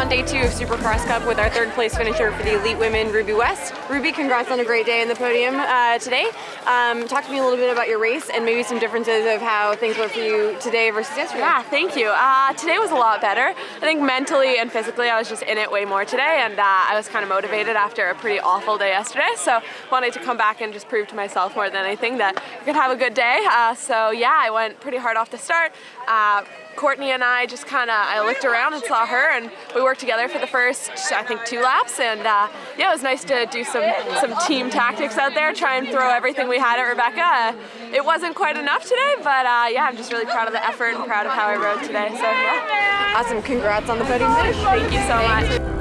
Day 2 of Supercross Cup with our third place finisher for the Elite Women, Ruby West. Ruby, congrats on a great day in the podium today. Talk to me a little bit about your race and maybe some differences of how things went for you today versus yesterday. Yeah, thank you. Today was a lot better. I think mentally and physically I was just in it way more today, and I was kind of motivated after a pretty awful day yesterday, so wanted to come back and just prove to myself more than anything that I could have a good day. So yeah, I went pretty hard off the start. Courtney and I just I looked around and saw her, and we worked together for the first, I think, 2 laps, and yeah, it was nice to do some team tactics out there, try and throw everything we had at Rebecca. It wasn't quite enough today, but yeah, I'm just really proud of the effort and proud of how I rode today, so yeah. Awesome, congrats on the podium finish. Thank you so much.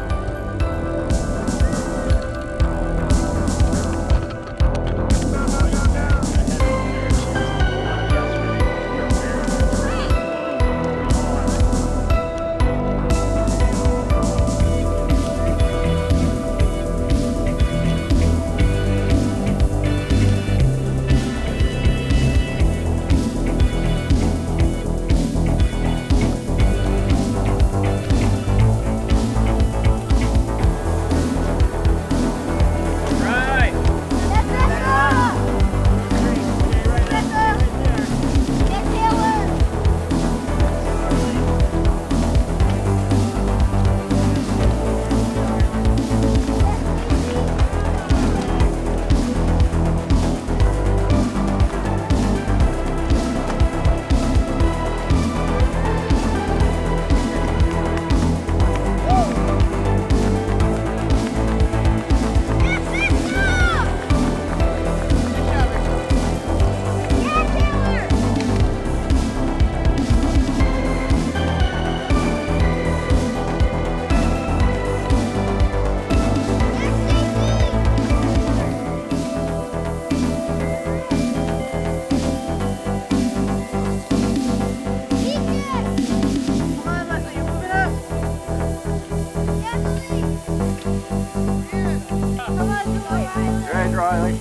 Right, Riley.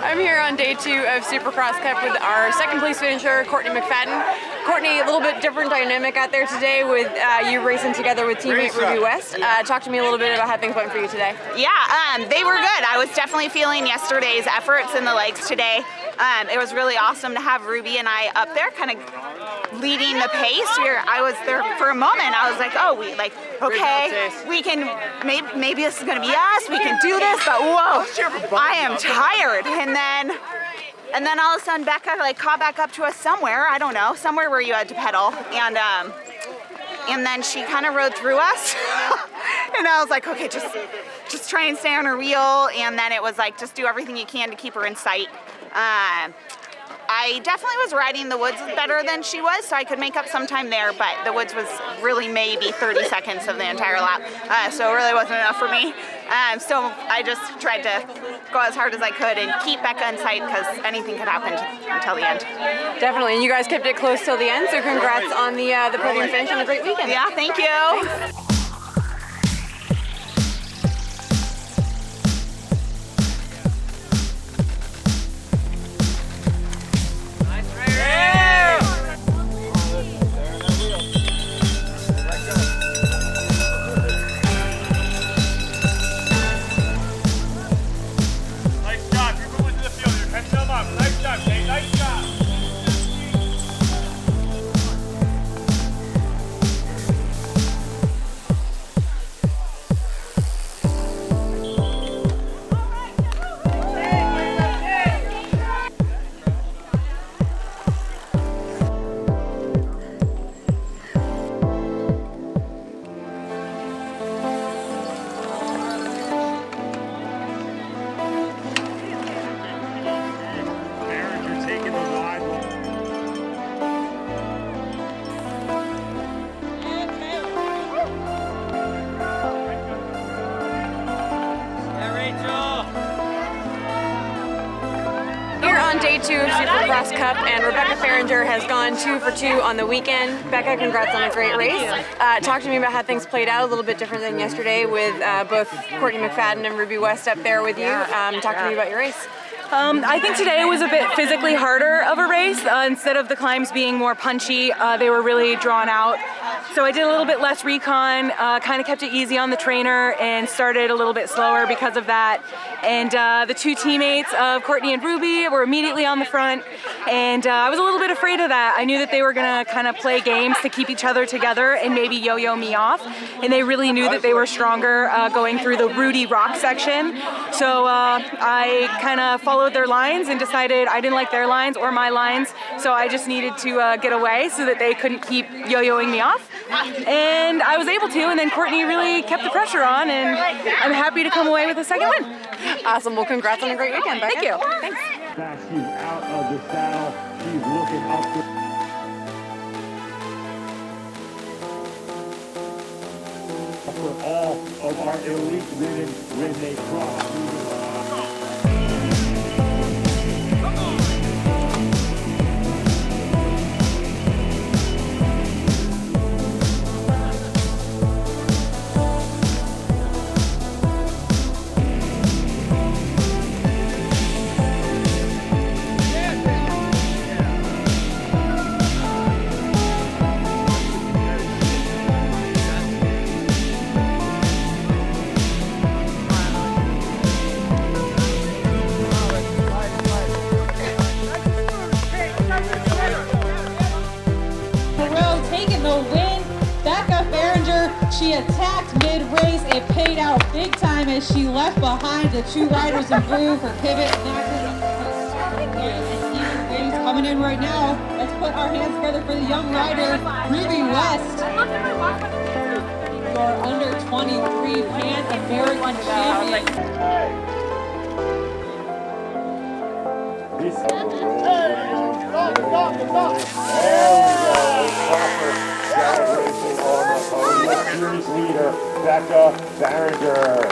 I'm here on day 2 of Supercross Cup with our second place finisher, Courtney McFadden. Courtney, a little bit different dynamic out there today with you racing together with teammate Ruby West. Talk to me a little bit about how things went for you today. Yeah, they were good. I was definitely feeling yesterday's efforts in the legs today. It was really awesome to have Ruby and I up there kind of leading the pace. I was there for a moment. I was like, oh, okay, we can, maybe this is going to be us. We can do this, but whoa, I am tired. And then all of a sudden Becca caught back up to us somewhere. I don't know, somewhere where you had to pedal. And then she kind of rode through us. And I was like, okay, just try and stay on her wheel. And then it was like, just do everything you can to keep her in sight. I definitely was riding the woods better than she was, so I could make up some time there, but the woods was really maybe 30 seconds of the entire lap, so it really wasn't enough for me. So I just tried to go as hard as I could and keep Becca in sight because anything could happen until the end. Definitely, and you guys kept it close till the end, so congrats on the podium finish and a great weekend. Yeah, thank you. Thanks. On day 2 of Supercross Cup, and Rebecca Farringer has gone 2 for 2 on the weekend. Becca, congrats on a great race. Talk to me about how things played out, a little bit different than yesterday with both Courtney McFadden and Ruby West up there with you. Talk to me about your race. I think today was a bit physically harder of a race. Instead of the climbs being more punchy, they were really drawn out. So I did a little bit less recon, kind of kept it easy on the trainer and started a little bit slower because of that. And the 2 teammates of Courtney and Ruby were immediately on the front, and I was a little bit afraid of that. I knew that they were gonna kind of play games to keep each other together and maybe yo-yo me off, and they really knew that they were stronger going through the Rudy Rock section. So I kind of followed their lines and decided I didn't like their lines or my lines, so I just needed to get away so that they couldn't keep yo-yoing me off. And I was able to, and then Courtney really kept the pressure on, and I'm happy to come away with a second win. Awesome. Well, congrats on a great weekend, Becca. Thank you. Thanks. She's out of the saddle. She's looking up for all of our elite women when they cross. She attacked mid-race. It paid out big time as she left behind the 2 riders in blue for pivot. And coming in right now. Let's put our hands together for the young rider, Ruby West. Your under 23 Pan American champion. Leader, Becca Farringer.